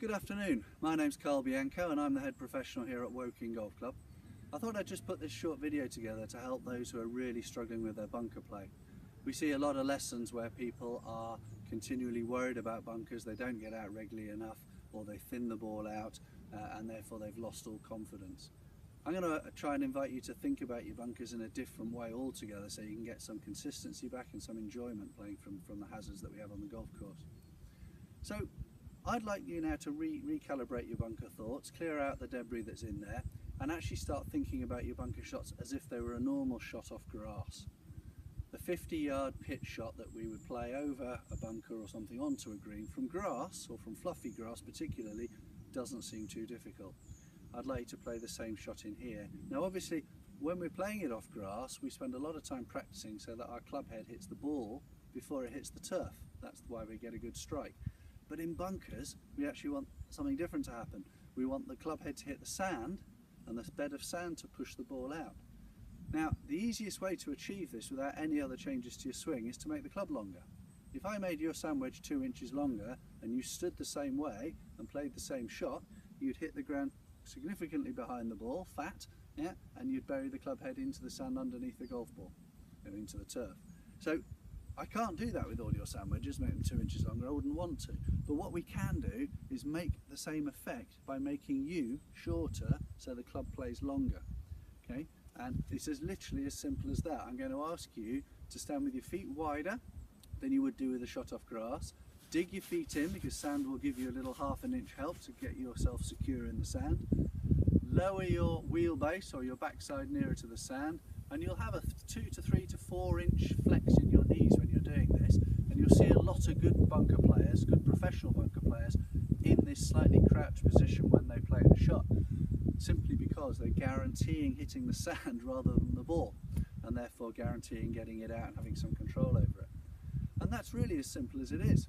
Good afternoon, my name's Bianco and I'm the head professional here at Woking Golf Club. I thought I'd just put this short video together to help those who are really struggling with their bunker play. We see a lot of lessons where people are continually worried about bunkers, they don't get out regularly enough, or they thin the ball out and therefore they've lost all confidence. I'm going to try and invite you to think about your bunkers in a different way altogether so you can get some consistency back and some enjoyment playing from the hazards that we have on the golf course. So I'd like you now to recalibrate your bunker thoughts, clear out the debris that's in there, and actually start thinking about your bunker shots as if they were a normal shot off grass. The 50-yard pitch shot that we would play over a bunker or something onto a green from grass, or from fluffy grass particularly, doesn't seem too difficult. I'd like you to play the same shot in here. Now obviously when we're playing it off grass we spend a lot of time practicing so that our club head hits the ball before it hits the turf. That's why we get a good strike. But in bunkers, we actually want something different to happen. We want the club head to hit the sand and the bed of sand to push the ball out. Now, the easiest way to achieve this without any other changes to your swing is to make the club longer. If I made your sand wedge 2 inches longer and you stood the same way and played the same shot, you'd hit the ground significantly behind the ball, fat, yeah, and you'd bury the club head into the sand underneath the golf ball, and into the turf. So I can't do that with all your sand wedges, make them 2 inches longer, I wouldn't want to. But what we can do is make the same effect by making you shorter so the club plays longer. Okay? And it's literally as simple as that. I'm going to ask you to stand with your feet wider than you would do with a shot off grass. Dig your feet in because sand will give you a little ½ an inch help to get yourself secure in the sand. Lower your wheelbase or your backside nearer to the sand, and you'll have a 2 to 3 to 4 inch flex in your knees when you're doing this, and you'll see a lot of good bunker players, good professional bunker players, in this slightly crouched position when they play the shot, simply because they're guaranteeing hitting the sand rather than the ball, and therefore guaranteeing getting it out and having some control over it. And that's really as simple as it is.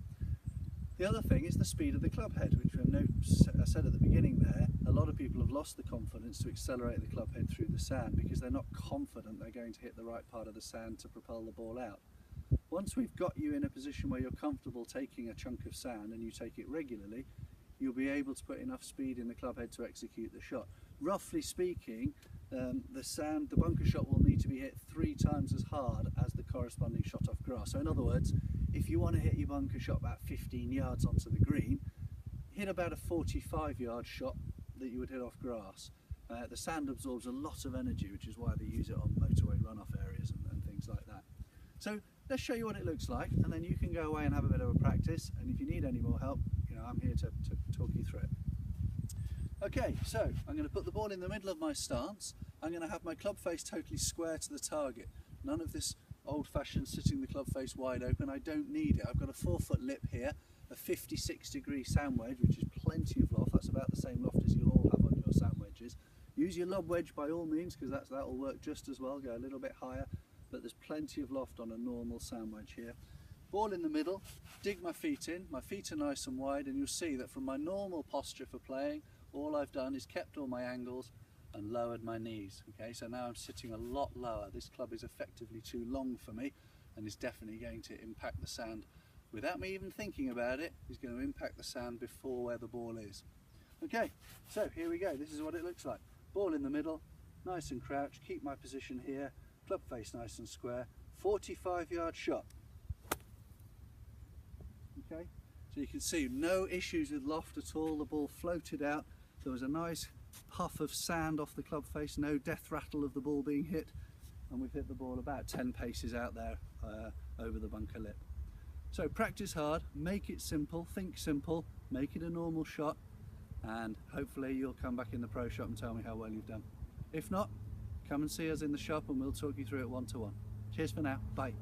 The other thing is the speed of the club head, which I said at the beginning there. A lot of people have lost the confidence to accelerate the club head through the sand because they're not confident they're going to hit the right part of the sand to propel the ball out. Once we've got you in a position where you're comfortable taking a chunk of sand and you take it regularly, you'll be able to put enough speed in the club head to execute the shot. Roughly speaking, the bunker shot will need to be hit 3 times as hard as the corresponding shot off grass. So in other words, if you want to hit your bunker shot about 15 yards onto the green, hit about a 45-yard shot that you would hit off grass. The sand absorbs a lot of energy, which is why they use it on motorway runoff areas and things like that. So let's show you what it looks like, and then you can go away and have a bit of a practice, and if you need any more help, I'm here to talk you through it. Okay, so I'm going to put the ball in the middle of my stance. I'm going to have my club face totally square to the target. None of this old-fashioned sitting the club face wide open. I don't need it. I've got a 4-foot lip here, a 56-degree sand wedge, which is plenty of loft. That's about the same loft as you'll all have on your sand wedges. Use your lob wedge by all means, because that will work just as well. Go a little bit higher, but there's plenty of loft on a normal sand wedge here. Ball in the middle, dig my feet in. My feet are nice and wide, and you'll see that from my normal posture for playing, all I've done is kept all my angles and lowered my knees. Okay, so now I'm sitting a lot lower. This club is effectively too long for me and is definitely going to impact the sand. Without me even thinking about it, it's going to impact the sand before where the ball is. Okay, so here we go. This is what it looks like. Ball in the middle, nice and crouched, keep my position here, club face nice and square, 45-yard shot. Okay, so you can see no issues with loft at all. The ball floated out. There was a nice puff of sand off the club face, no death rattle of the ball being hit, and we've hit the ball about 10 paces out there over the bunker lip. So practice hard, make it simple, think simple, make it a normal shot, and hopefully you'll come back in the pro shop and tell me how well you've done. If not, come and see us in the shop and we'll talk you through it one-to-one. Cheers for now, bye.